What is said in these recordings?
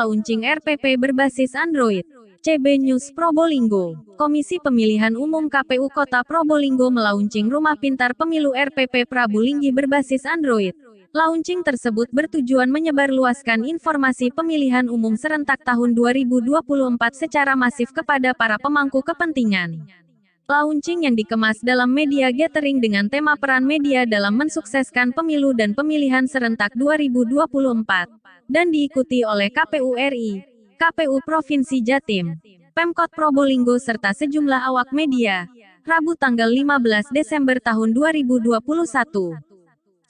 launching RPP berbasis Android. CB News Probolinggo. Komisi Pemilihan Umum KPU Kota Probolinggo melaunching Rumah Pintar Pemilu RPP Prabulinggi berbasis Android. Launching tersebut bertujuan menyebarluaskan informasi pemilihan umum serentak tahun 2024 secara masif kepada para pemangku kepentingan. Launching yang dikemas dalam media gathering dengan tema peran media dalam mensukseskan pemilu dan pemilihan serentak 2024, dan diikuti oleh KPU RI, KPU Provinsi Jatim, Pemkot Probolinggo serta sejumlah awak media, Rabu tanggal 15 Desember tahun 2021.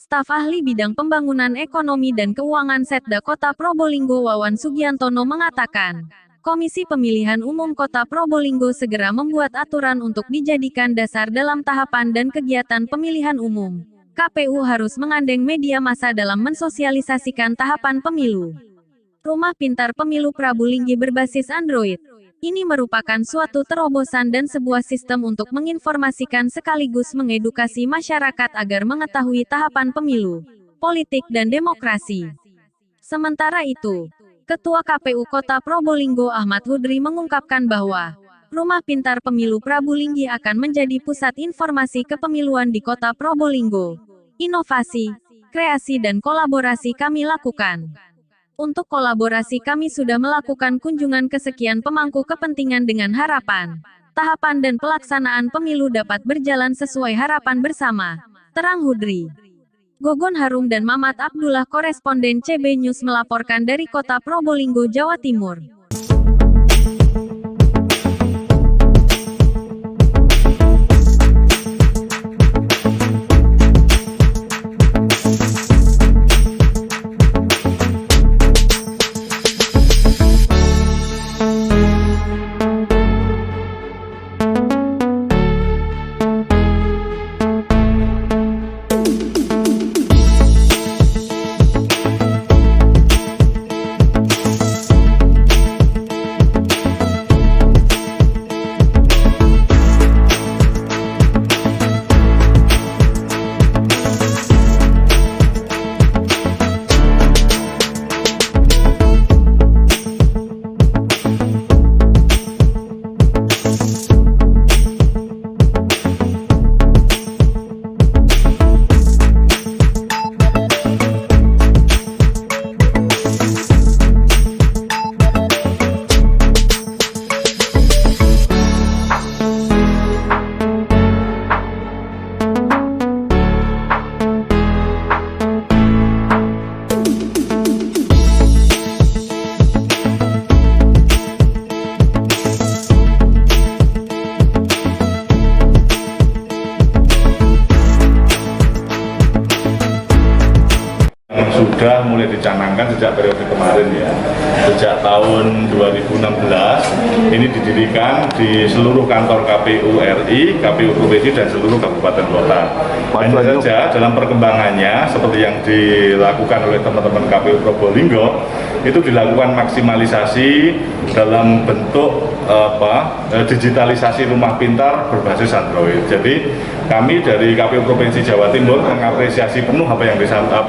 Staf Ahli Bidang Pembangunan Ekonomi dan Keuangan Setda Kota Probolinggo Wawan Sugiantono mengatakan, Komisi Pemilihan Umum Kota Probolinggo segera membuat aturan untuk dijadikan dasar dalam tahapan dan kegiatan pemilihan umum. KPU harus mengandeng media massa dalam mensosialisasikan tahapan pemilu. Rumah Pintar Pemilu Prabulinggi berbasis Android. Ini merupakan suatu terobosan dan sebuah sistem untuk menginformasikan sekaligus mengedukasi masyarakat agar mengetahui tahapan pemilu, politik dan demokrasi. Sementara itu, Ketua KPU Kota Probolinggo Ahmad Hudri mengungkapkan bahwa Rumah Pintar Pemilu Prabulinggi akan menjadi pusat informasi kepemiluan di Kota Probolinggo. Inovasi, kreasi dan kolaborasi kami lakukan. Untuk kolaborasi kami sudah melakukan kunjungan kesekian pemangku kepentingan dengan harapan tahapan dan pelaksanaan pemilu dapat berjalan sesuai harapan bersama, terang Hudri. Gogon Harum dan Mamat Abdullah koresponden CB News melaporkan dari Kota Probolinggo, Jawa Timur. Sudah mulai dicanangkan sejak periode kemarin ya, sejak tahun 2016 ini didirikan di seluruh kantor KPU RI, KPU Provinsi dan seluruh kabupaten kota. Hanya saja dalam perkembangannya seperti yang dilakukan oleh teman-teman KPU Probolinggo itu dilakukan maksimalisasi dalam bentuk digitalisasi rumah pintar berbasis Android. Jadi kami dari KPU Provinsi Jawa Timur mengapresiasi penuh apa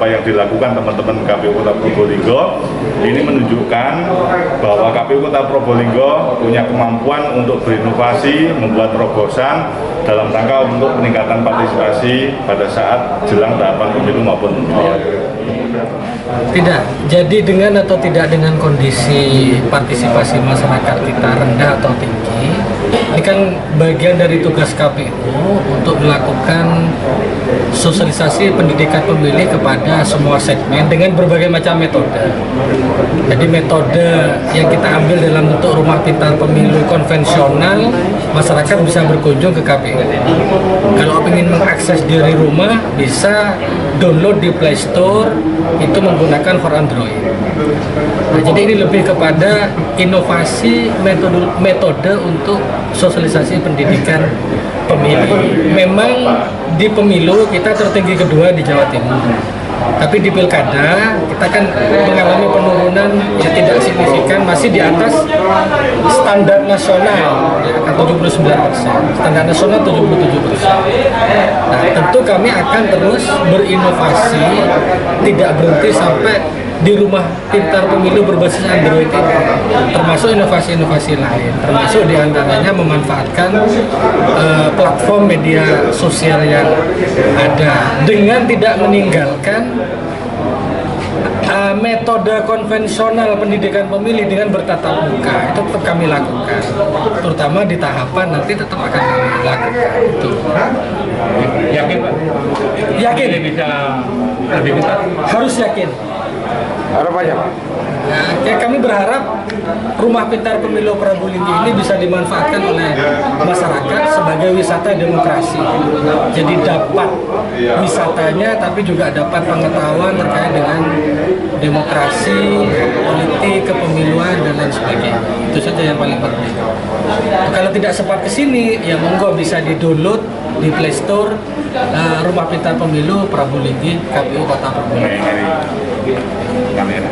yang dilakukan teman-teman KPU Kota Probolinggo. Ini menunjukkan bahwa KPU Kota Probolinggo punya kemampuan untuk berinovasi, membuat terobosan dalam rangka untuk peningkatan partisipasi pada saat jelang tahapan pemilu maupun pemilihan. Tidak, jadi dengan atau tidak dengan kondisi partisipasi masyarakat kita rendah atau tinggi, ini kan bagian dari tugas KPU untuk melakukan sosialisasi pendidikan pemilih kepada semua segmen dengan berbagai macam metode. Jadi metode yang kita ambil dalam bentuk rumah pintar pemilu konvensional, masyarakat bisa berkunjung ke KPU. Kalau ingin mengakses dari rumah, bisa download di Play Store, itu menggunakan for Android. Nah, jadi ini lebih kepada inovasi metode untuk sosialisasi pendidikan pemilih. Memang di pemilu kita tertinggi kedua di Jawa Timur. Tapi di pilkada kita kan mengalami penurunan yang tidak signifikan, masih di atas standar nasional, ya, 79%, standar nasional 77%. Nah, tentu kami akan terus berinovasi, tidak berhenti sampai di rumah pintar pemilu berbasis Android ini, termasuk inovasi-inovasi lain, termasuk diantaranya memanfaatkan platform media sosial yang ada dengan tidak meninggalkan metode konvensional pendidikan pemilih dengan bertatap muka. Itu tetap kami lakukan, terutama di tahapan nanti tetap akan kami lakukan. Itu. Yakin Pak? Yakin? Ini bisa lebih ketat? Harus yakin. Harapannya Pak? Ya, kami berharap Rumah Pintar Pemilu Prabu Linggi ini bisa dimanfaatkan oleh masyarakat sebagai wisata demokrasi. Jadi dapat wisatanya, tapi juga dapat pengetahuan terkait dengan demokrasi, politik, kepemiluan, dan lain sebagainya. Itu saja yang paling penting. Kalau tidak sempat ke sini, ya monggo bisa di-download di Play Store Rumah Pintar Pemilu Prabu Linggi KPU Kota Probolinggo. Kamera.